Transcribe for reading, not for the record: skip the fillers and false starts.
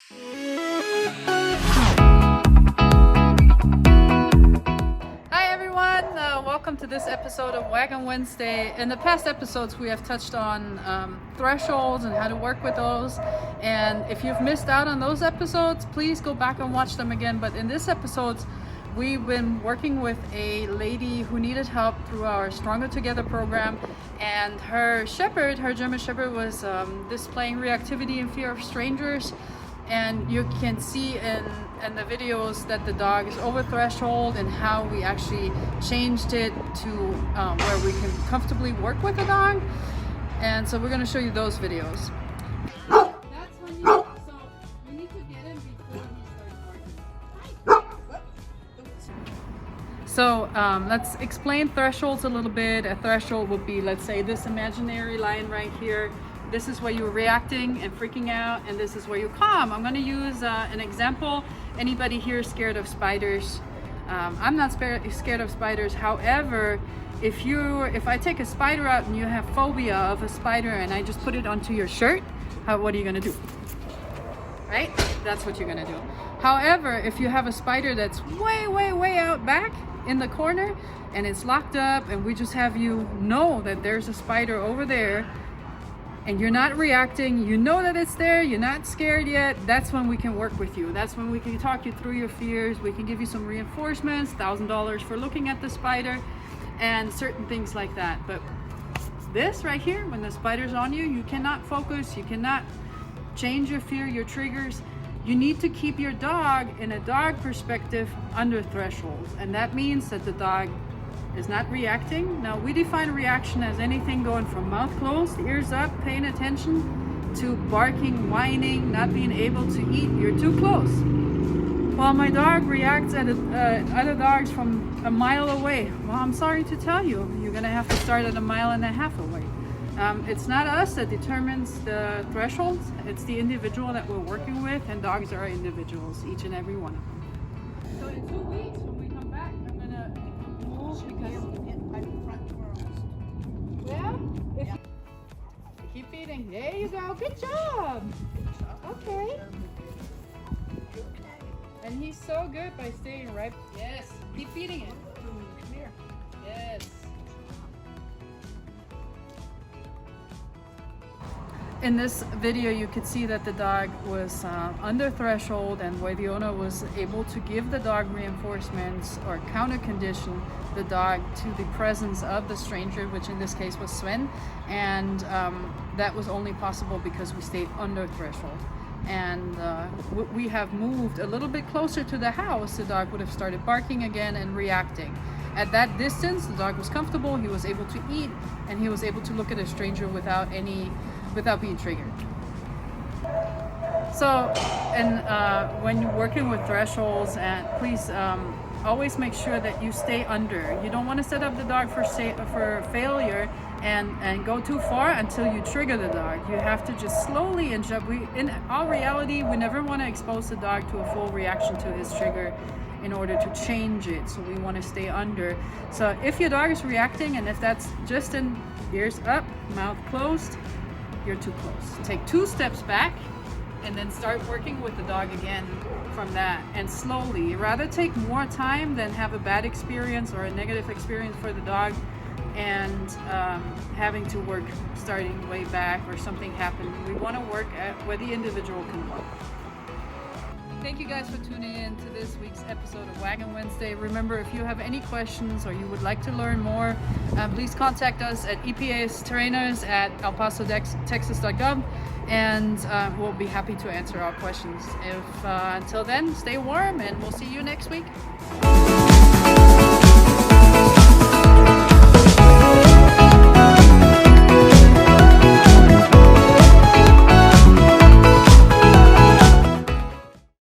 Hi everyone, welcome to this episode of Waggin Wednesday. In the past episodes we have touched on thresholds and how to work with those, and if you've missed out on those episodes, please go back and watch them again. But in this episode we've been working with a lady who needed help through our Stronger Together program, and her German Shepherd, was displaying reactivity and fear of strangers. And you can see in the videos that the dog is over threshold and how we actually changed it to where we can comfortably work with the dog. And so we're going to show you those videos. That's when we need to get him before he starts barking. So let's explain thresholds a little bit. A threshold would be, let's say, this imaginary line right here. This is where you're reacting and freaking out, and this is where you're calm. I'm going to use an example. Anybody here scared of spiders? I'm not scared of spiders. However, if I take a spider out and you have phobia of a spider and I just put it onto your shirt, what are you going to do? Right? That's what you're going to do. However, if you have a spider that's way out back in the corner and it's locked up, and we just have you know that there's a spider over there, and you're not reacting, you know that it's there, you're not scared yet, that's when we can work with you. That's when we can talk you through your fears. We can give you some reinforcements, $1,000 for looking at the spider, and certain things like that. But this right here, when the spider's on you, you cannot focus, you cannot change your fear, your triggers. You need to keep your dog, in a dog perspective, under thresholds. And that means that the dog is not reacting. Now, we define reaction as anything going from mouth closed, ears up, paying attention, to barking, whining, not being able to eat. You're too close. Well, my dog reacts at other dogs from a mile away. Well, I'm sorry to tell you, you're gonna have to start at 1.5 miles away. It's not us that determines the thresholds. It's the individual that we're working with, and dogs are individuals, each and every one of them. So in 2 weeks, when we come back, I'm gonna move because keep feeding. There you go. Good job. Okay. And he's so good by staying right. Yes. Keep feeding it. Come here. Yes. In this video, you could see that the dog was under threshold, and where the owner was able to give the dog reinforcements or counter condition the dog to the presence of the stranger, which in this case was Sven, and that was only possible because we stayed under threshold. And we have moved a little bit closer to the house, the dog would have started barking again and reacting. At that distance, the dog was comfortable, he was able to eat, and he was able to look at a stranger without being triggered. So, and when you're working with thresholds, and please always make sure that you stay under. You don't want to set up the dog for failure and go too far until you trigger the dog. You have to just slowly inch up. In all reality, we never want to expose the dog to a full reaction to his trigger in order to change it. So we want to stay under. So if your dog is reacting, and if that's just in ears up, mouth closed, you're too close. Take 2 steps back and then start working with the dog again from that, and slowly. Rather take more time than have a bad experience or a negative experience for the dog and having to work starting way back or something happened. We want to work at where the individual can work. Thank you guys for tuning in to this week's episode of Waggin Wednesday. Remember, if you have any questions or you would like to learn more, please contact us at epastrainers@elpasotexas.gov, and we'll be happy to answer our questions. Until then, stay warm, and we'll see you next week.